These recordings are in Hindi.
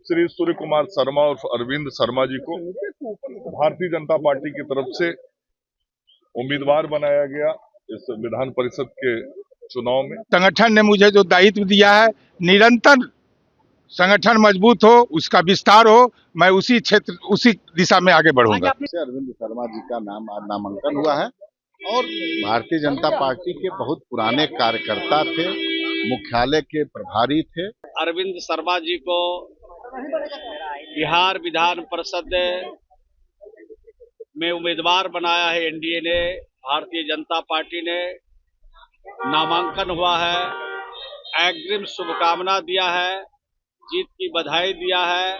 श्री सूर्य कुमार शर्मा और अरविंद शर्मा जी को भारतीय जनता पार्टी की तरफ से उम्मीदवार बनाया गया इस विधान परिषद के चुनाव में। संगठन ने मुझे जो दायित्व दिया है, निरंतर संगठन मजबूत हो, उसका विस्तार हो, मैं उसी क्षेत्र उसी दिशा में आगे बढ़ूंगा। अरविंद शर्मा जी का नाम आज नामांकन हुआ है और भारतीय जनता पार्टी के बहुत पुराने कार्यकर्ता थे, मुख्यालय के प्रभारी थे। अरविंद शर्मा जी को बिहार विधान परिषद में उम्मीदवार बनाया है एनडीए ने, भारतीय जनता पार्टी ने। नामांकन हुआ है, अग्रिम शुभकामना दिया है, जीत की बधाई दिया है।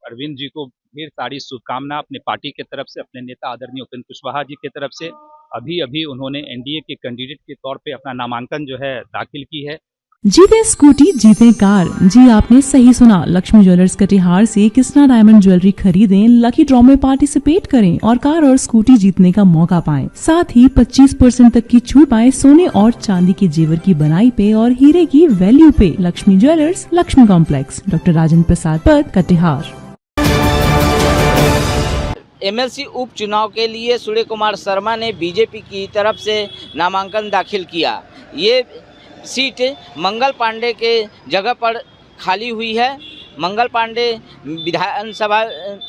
अरविंद जी को ढेर सारी शुभकामना अपने पार्टी के तरफ से, अपने नेता आदरणीय उपेंद्र कुशवाहा जी के तरफ से। अभी उन्होंने एनडीए के कैंडिडेट के तौर पे अपना नामांकन जो है दाखिल की है। जीते स्कूटी जीते कार। जी आपने सही सुना, लक्ष्मी ज्वेलर्स कटिहार से कृष्णा डायमंड ज्वेलरी खरीदें, लकी ड्रॉ में पार्टिसिपेट करें और कार और स्कूटी जीतने का मौका पाएं। साथ ही 25% तक की छूट पाएं सोने और चांदी के जेवर की बनाई पे और हीरे की वैल्यू पे। Lakshmi jewellers, Lakshmi complex, doctor Rajendra Prasad Path, Katihar. MLC उपचुनाव के लिए सूर्य कुमार शर्मा ने बीजेपी की तरफ से नामांकन दाखिल किया। ये सीट मंगल पांडे के जगह पर खाली हुई है। मंगल पांडे विधानसभा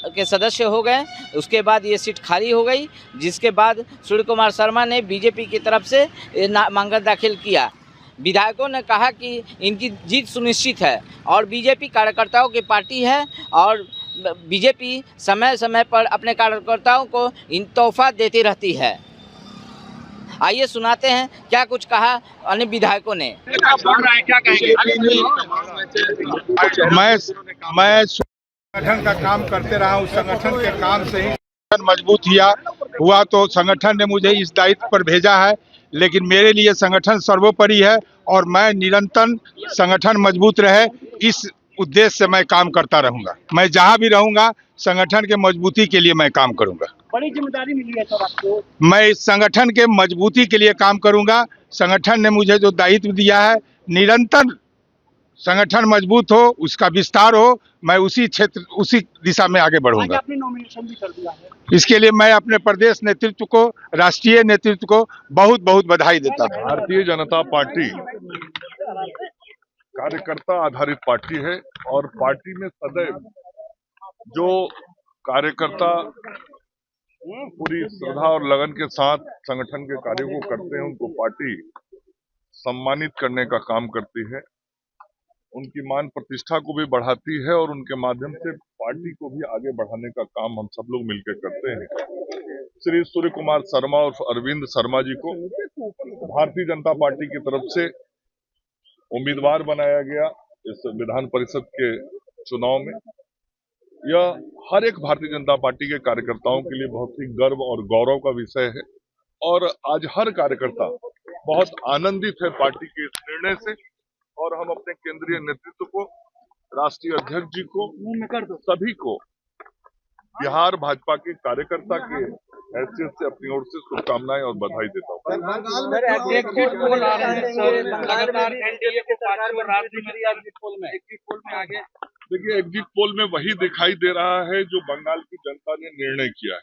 के सदस्य हो गए, उसके बाद ये सीट खाली हो गई, जिसके बाद सूर्य कुमार शर्मा ने बीजेपी की तरफ से नामांकन दाखिल किया। विधायकों ने कहा कि इनकी जीत सुनिश्चित है और बीजेपी कार्यकर्ताओं की पार्टी है और बीजेपी समय समय पर अपने कार्यकर्ताओं को इन तोहफा देती रहती है। आइए सुनाते हैं क्या कुछ कहा अन्य विधायकों ने। मैं संगठन का काम करते रहा हूँ, संगठन के काम से ही संगठन मजबूत हुआ तो संगठन ने मुझे इस दायित्व पर भेजा है, लेकिन मेरे लिए संगठन सर्वोपरि है और मैं निरंतर संगठन मजबूत रहे इस उद्देश्य से मैं काम करता रहूंगा। मैं जहां भी रहूंगा संगठन के मजबूती के लिए मैं काम करूंगा। बड़ी जिम्मेदारी मिली है सर आपको। मैं इस संगठन के मजबूती के लिए काम करूंगा। संगठन ने मुझे जो दायित्व दिया है, निरंतर संगठन मजबूत हो, उसका विस्तार हो, मैं उसी क्षेत्र उसी दिशा में आगे बढ़ूंगा। आपने नॉमिनेशन भी कर दिया है। इसके लिए मैं अपने प्रदेश नेतृत्व को, राष्ट्रीय नेतृत्व को बहुत बहुत बधाई देता हूँ। भारतीय जनता पार्टी कार्यकर्ता आधारित पार्टी है और पार्टी में सदैव जो कार्यकर्ता पूरी श्रद्धा और लगन के साथ संगठन के कार्यों को करते हैं, उनको पार्टी सम्मानित करने का काम करती है, उनकी मान प्रतिष्ठा को भी बढ़ाती है और उनके माध्यम से पार्टी को भी आगे बढ़ाने का काम हम सब लोग मिलकर करते हैं। श्री सूर्य कुमार शर्मा और अरविंद शर्मा जी को भारतीय जनता पार्टी की तरफ से उम्मीदवार बनाया गया इस विधान परिषद के चुनाव में। यह हर एक भारतीय जनता पार्टी के कार्यकर्ताओं के लिए बहुत ही गर्व और गौरव का विषय है और आज हर कार्यकर्ता बहुत आनंदित है पार्टी के इस निर्णय से और हम अपने केंद्रीय नेतृत्व को, राष्ट्रीय अध्यक्ष जी को, सभी को बिहार भाजपा के कार्यकर्ता के हैसियत से अपनी ओर से शुभकामनाएं और बधाई देता हूँ। देखिए, एग्जिट पोल में वही दिखाई दे रहा है जो बंगाल की जनता ने निर्णय किया है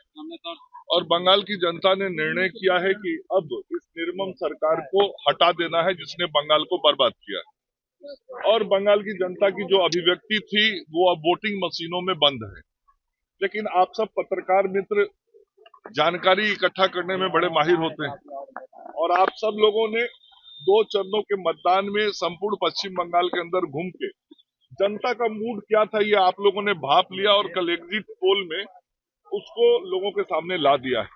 और बंगाल की जनता ने निर्णय किया है कि अब इस निर्मम सरकार को हटा देना है जिसने बंगाल को बर्बाद किया है और बंगाल की जनता की जो अभिव्यक्ति थी वो अब वोटिंग मशीनों में बंद है। लेकिन आप सब पत्रकार मित्र जानकारी इकट्ठा करने में बड़े माहिर होते हैं और आप सब लोगों ने 2 चरणों के मतदान में संपूर्ण पश्चिम बंगाल के अंदर घूम के जनता का मूड क्या था ये आप लोगों ने भाप लिया और कल एग्जिट पोल में उसको लोगों के सामने ला दिया है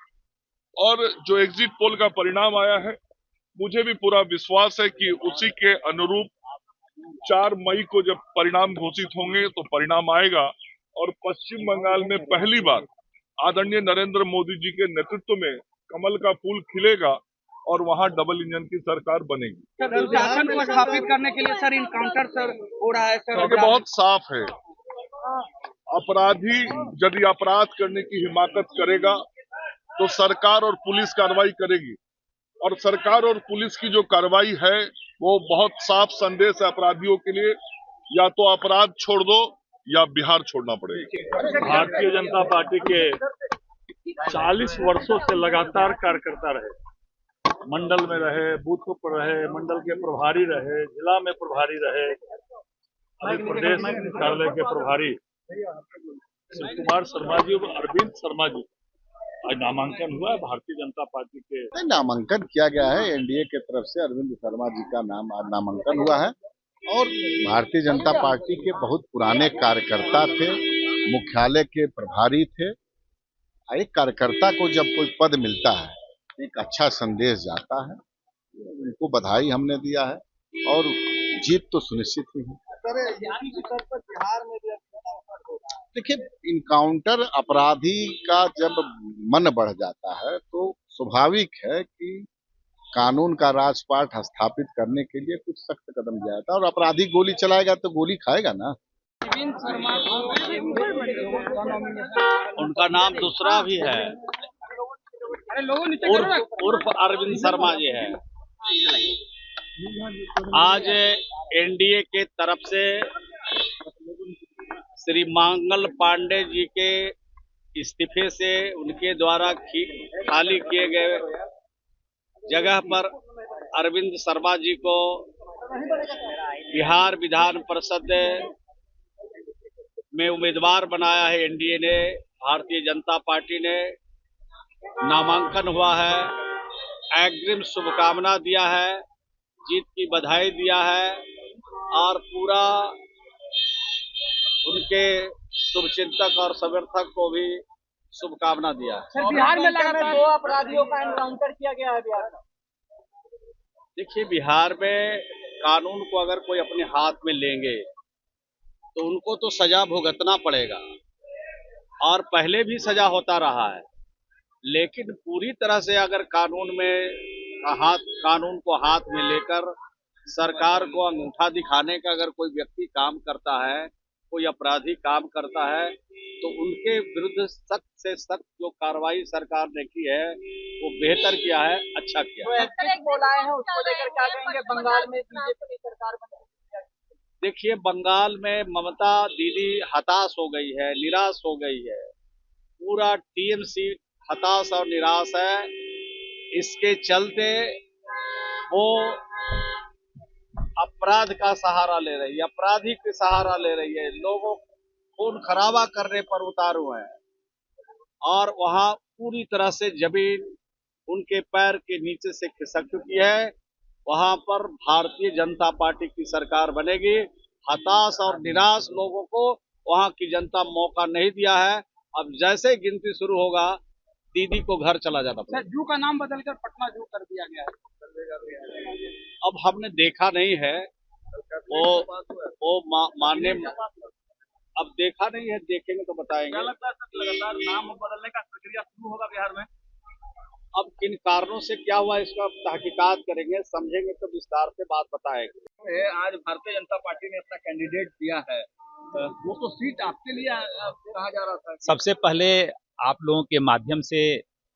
और जो एग्जिट पोल का परिणाम आया है, मुझे भी पूरा विश्वास है कि उसी के अनुरूप 4 मई को जब परिणाम घोषित होंगे तो परिणाम आएगा और पश्चिम बंगाल में पहली बार आदरणीय नरेंद्र मोदी जी के नेतृत्व में कमल का फूल खिलेगा और वहां डबल इंजन की सरकार बनेगी। शासन को स्थापित करने के लिए सर इनकाउंटर सर हो रहा है सर। तो बहुत साफ है, अपराधी यदि अपराध करने की हिमाकत करेगा तो सरकार और पुलिस कार्रवाई करेगी और सरकार और पुलिस की जो कार्रवाई है वो बहुत साफ संदेश है अपराधियों के लिए, या तो अपराध छोड़ दो या बिहार छोड़ना पड़ेगा। भारतीय जनता पार्टी के 40 वर्षों से लगातार कार्यकर्ता रहे, मंडल में रहे, बूथ पर रहे, मंडल के प्रभारी रहे, जिला में प्रभारी रहे, अभी प्रदेश कार्यालय के प्रभारी शिव कुमार शर्मा जी और अरविंद शर्मा जी आज नामांकन हुआ है भारतीय जनता पार्टी के। नामांकन किया गया है एनडीए के तरफ से, अरविंद शर्मा जी का नाम आज नामांकन हुआ है और भारतीय जनता पार्टी के बहुत पुराने कार्यकर्ता थे, मुख्यालय के प्रभारी थे। एक कार्यकर्ता को जब कोई पद मिलता है एक अच्छा संदेश जाता है, उनको बधाई हमने दिया है और जीत तो सुनिश्चित ही है। देखिए, इनकाउंटर अपराधी का जब मन बढ़ जाता है तो स्वाभाविक है कि कानून का राजपाट स्थापित करने के लिए कुछ सख्त कदम लिया जाता है और अपराधी गोली चलाएगा तो गोली खाएगा ना। उनका नाम दूसरा भी है, उर्फ अरविंद शर्मा जी है। आज एनडीए के तरफ से श्री मंगल पांडे जी के इस्तीफे से उनके द्वारा खाली किए गए जगह पर अरविंद शर्मा जी को बिहार विधान परिषद में उम्मीदवार बनाया है एनडीए ने, भारतीय जनता पार्टी ने। नामांकन हुआ है, अग्रिम शुभकामना दिया है, जीत की बधाई दिया है और पूरा उनके शुभचिंतक और समर्थक को भी शुभकामना दिया है। सर, बिहार में लगातार 2 अपराधियों का एनकाउंटर किया गया है बिहार में। देखिए, बिहार में कानून को अगर कोई अपने हाथ में लेंगे तो उनको तो सजा भुगतना पड़ेगा और पहले भी सजा होता रहा है, लेकिन पूरी तरह से अगर कानून को हाथ में लेकर सरकार को अंगूठा दिखाने का अगर कोई व्यक्ति काम करता है, कोई अपराधी काम करता है, तो उनके विरुद्ध सख्त से सख्त जो कार्रवाई सरकार ने की है वो बेहतर किया है, अच्छा किया है। तो बोलाए हैं, उसको लेकर क्या कहेंगे? बंगाल में बीजेपी की सरकार बनेगी। देखिए, बंगाल में ममता दीदी हताश हो गई है, निराश हो गई है, पूरा टीएमसी हताश और निराश है। इसके चलते वो अपराध का सहारा ले रही है, अपराधी के सहारा ले रही है, लोगों खून खराबा करने पर उतारू है और वहां पूरी तरह से जमीन उनके पैर के नीचे से खिसक चुकी है। वहां पर भारतीय जनता पार्टी की सरकार बनेगी। हताश और निराश लोगों को वहां की जनता मौका नहीं दिया है। अब जैसे ही गिनती शुरू होगा दीदी को घर चला जाना पड़ेगा। जू का नाम बदलकर पटना जू कर दिया गया है। अब हमने देखा नहीं है, वो मानने अब देखा नहीं है, देखेंगे तो बताएंगे। लगातार नाम बदलने का प्रक्रिया शुरू होगा बिहार में। अब किन कारणों से क्या हुआ इसका तहकीकात करेंगे, समझेंगे तो विस्तार से बात बताएंगे। आज भारतीय जनता पार्टी ने अपना कैंडिडेट दिया है, वो तो सीट आपके लिए कहा जा रहा था। सबसे पहले आप लोगों के माध्यम से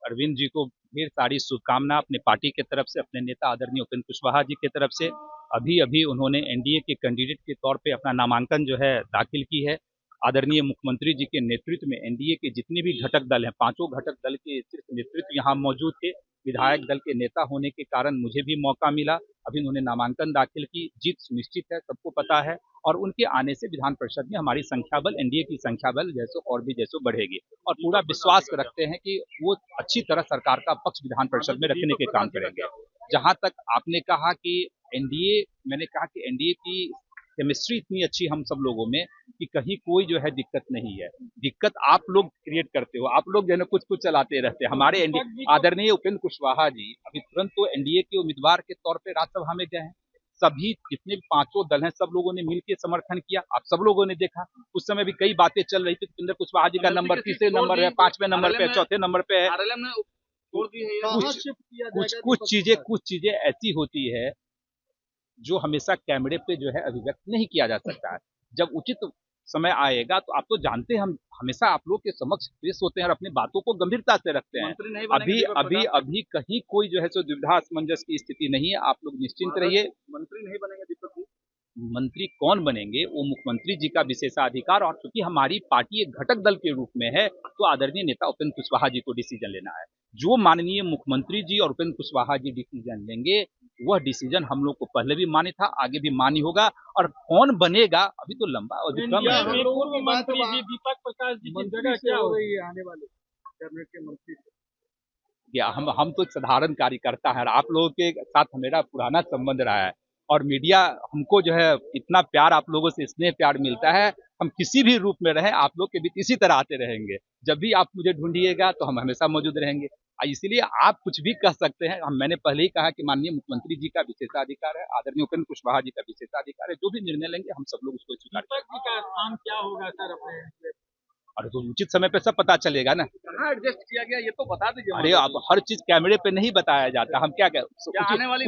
अरविंद जी को ढेर सारी शुभकामना अपने पार्टी के तरफ से, अपने नेता आदरणीय उपेंद्र कुशवाहा जी की तरफ से। अभी अभी उन्होंने एनडीए के कैंडिडेट के तौर पे अपना नामांकन जो है दाखिल की है। आदरणीय मुख्यमंत्री जी के नेतृत्व में एनडीए के जितने भी घटक दल हैं, 5 घटक दल के सिर्फ नेतृत्व यहाँ मौजूद थे। विधायक दल के नेता होने के कारण मुझे भी मौका मिला। अभी उन्होंने नामांकन दाखिल की, जीत सुनिश्चित है, सबको पता है और उनके आने से विधान परिषद में हमारी संख्या बल, एनडीए की संख्या बल जैसो और भी जैसो बढ़ेगी और पूरा विश्वास रखते हैं कि वो अच्छी तरह सरकार का पक्ष विधान परिषद में रखने के काम करेंगे। जहां तक आपने कहा कि एनडीए, मैंने कहा कि एनडीए की केमिस्ट्री इतनी अच्छी हम सब लोगों में कि कहीं कोई जो है दिक्कत नहीं है। दिक्कत आप लोग क्रिएट करते हो, आप लोग जो है ना कुछ चलाते रहते हैं। हमारे आदरणीय उपेंद्र कुशवाहा जी अभी तुरंत तो एनडीए के उम्मीदवार के तौर पे राज्यसभा में गए हैं। सभी जितने भी 5 दल हैं सब लोगों ने मिलकर समर्थन किया। आप सब लोगों ने देखा उस समय भी कई बातें चल रही थी। उपेंद्र कुशवाहा जी का नंबर 3 नंबर है, 5वें नंबर पे, 4थे नंबर पे है। कुछ चीजें ऐसी होती है जो हमेशा कैमरे पे जो है अभिव्यक्त नहीं किया जा सकता है। जब उचित समय आएगा तो आप तो जानते हैं हम हमेशा आप लोग के समक्ष पेश होते हैं और अपनी बातों को गंभीरता से रखते हैं। अभी कहीं कोई जो है सो दुविधा असमंजस की स्थिति नहीं है। आप लोग निश्चिंत रहिए। मंत्री नहीं बनेंगे दीपक जी? मंत्री कौन बनेंगे वो मुख्यमंत्री जी का विशेषाधिकार, और चूंकि हमारी पार्टी एक घटक दल के रूप में है तो आदरणीय नेता उपेंद्र कुशवाहा जी को डिसीजन लेना है। जो माननीय मुख्यमंत्री जी और उपेंद्र कुशवाहा जी डिसीजन लेंगे वह डिसीजन हम लोग को पहले भी मानी था, आगे भी मानी होगा। और कौन बनेगा अभी तो लंबा और दीपक प्रकाश जी की जगह क्या हो रही है आने वाले कैबिनेट के मंत्री? या हम तो एक साधारण कार्यकर्ता है, आप लोगों के साथ मेरा पुराना संबंध रहा है और मीडिया हमको जो है इतना प्यार, आप लोगों से स्नेह प्यार मिलता है। हम किसी भी रूप में रहें आप लोग के बीच इसी तरह आते रहेंगे। जब भी आप मुझे ढूंढिएगा तो हम हमेशा मौजूद रहेंगे। इसीलिए आप कुछ भी कह सकते हैं। मैंने पहले ही कहा कि माननीय मुख्यमंत्री जी का विशेषाधिकार है, आदरणीय उपेंद्र कुशवाहा जी का विशेषाधिकार है। जो भी निर्णय लेंगे हम सब लोग उसको स्वीकार दीपक जी का स्थान क्या होगा सर अपने? अरे तो उचित समय पे सब पता चलेगा ना। कहाँ एडजस्ट किया गया ये तो बता दीजिए। अरे अब हर चीज कैमरे पे नहीं बताया जाता, हम क्या आने वाली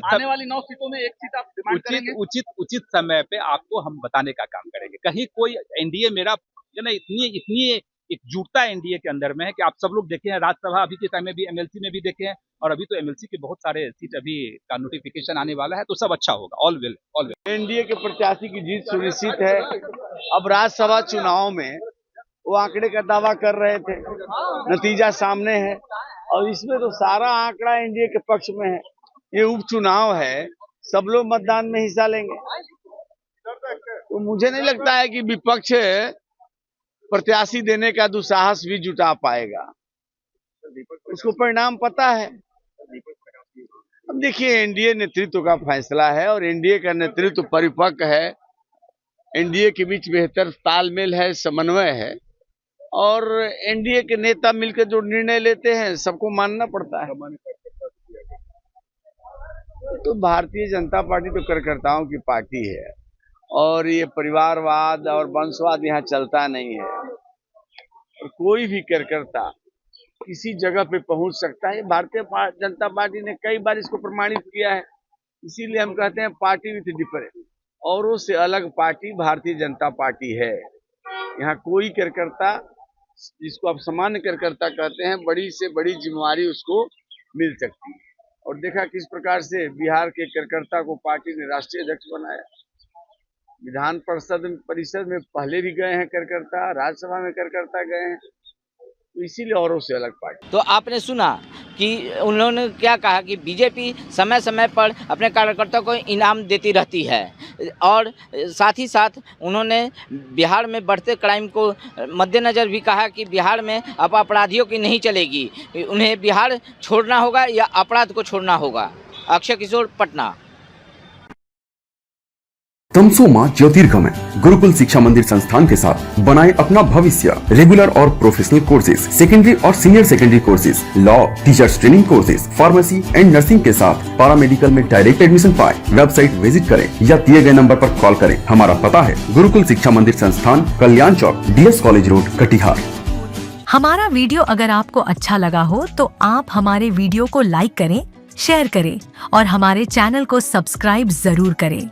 आने वाली 9 सीटों में एक सीट आप डिमांड करेंगे? उचित समय पे आपको हम बताने का काम करेंगे। कहीं कोई एनडीए मेरा इतनी एकजुटता एनडीए के अंदर में है कि आप सब लोग देखे हैं राज्यसभा अभी के टाइम में भी, एमएलसी में भी देखे हैं, और अभी तो एमएलसी के बहुत सारे सीट अभी का नोटिफिकेशन आने वाला है, तो सब अच्छा होगा। All well. एनडीए के प्रत्याशी की जीत सुनिश्चित है। अब राज्यसभा चुनाव में वो आंकड़े का दावा कर रहे थे, नतीजा सामने है और इसमें तो सारा आंकड़ा एनडीए के पक्ष में है। ये उपचुनाव है, सब लोग मतदान में हिस्सा लेंगे, तो मुझे नहीं लगता है कि विपक्ष प्रत्याशी देने का दुस्साहस भी जुटा पाएगा। उसको परिणाम पता है। अब देखिए एनडीए नेतृत्व का फैसला है और एनडीए का नेतृत्व परिपक्व है। एनडीए के बीच बेहतर तालमेल है, समन्वय है और एनडीए के नेता मिलकर जो निर्णय लेते हैं सबको मानना पड़ता है। तो भारतीय जनता पार्टी तो कार्यकर्ताओं की पार्टी है और ये परिवारवाद और वंशवाद यहाँ चलता नहीं है। और कोई भी कार्यकर्ता किसी जगह पे पहुंच सकता है। भारतीय जनता पार्टी ने कई बार इसको प्रमाणित किया है। इसीलिए हम कहते हैं पार्टी विथ डिफरेंस। औरों से अलग पार्टी भारतीय जनता पार्टी है। यहाँ कोई कार्यकर्ता, जिसको आप सामान्य कार्यकर्ता कहते हैं, बड़ी से बड़ी जिम्मेवारी उसको मिल सकती है। और देखा किस प्रकार से बिहार के कार्यकर्ता को पार्टी ने राष्ट्रीय अध्यक्ष बनाया। विधान परिषद में पहले भी गए हैं कार्यकर्ता, राज्यसभा में कार्यकर्ता गए हैं, तो इसीलिए औरों से अलग पार्टी। तो आपने सुना कि उन्होंने क्या कहा कि बीजेपी समय समय पर अपने कार्यकर्ताओं को इनाम देती रहती है और साथ ही साथ उन्होंने बिहार में बढ़ते क्राइम को मद्देनज़र भी कहा कि बिहार में अब अपराधियों की नहीं चलेगी, उन्हें बिहार छोड़ना होगा या अपराध को छोड़ना होगा। अक्षय किशोर, पटना। तमसोमा ज्योतिर्गमय गुरुकुल शिक्षा मंदिर संस्थान के साथ बनाए अपना भविष्य। रेगुलर और प्रोफेशनल कोर्सेज, सेकेंडरी और senior secondary courses, law, teachers training courses, pharmacy and nursing के साथ पैरामेडिकल में डायरेक्ट एडमिशन पाए। वेबसाइट विजिट करें या दिए गए नंबर पर कॉल करें। हमारा पता है गुरुकुल शिक्षा मंदिर संस्थान, कल्याण चौक, DS कॉलेज रोड, कटिहार। हमारा वीडियो अगर आपको अच्छा लगा हो तो आप हमारे वीडियो को लाइक करें, शेयर करें और हमारे चैनल को सब्सक्राइब जरूर करें।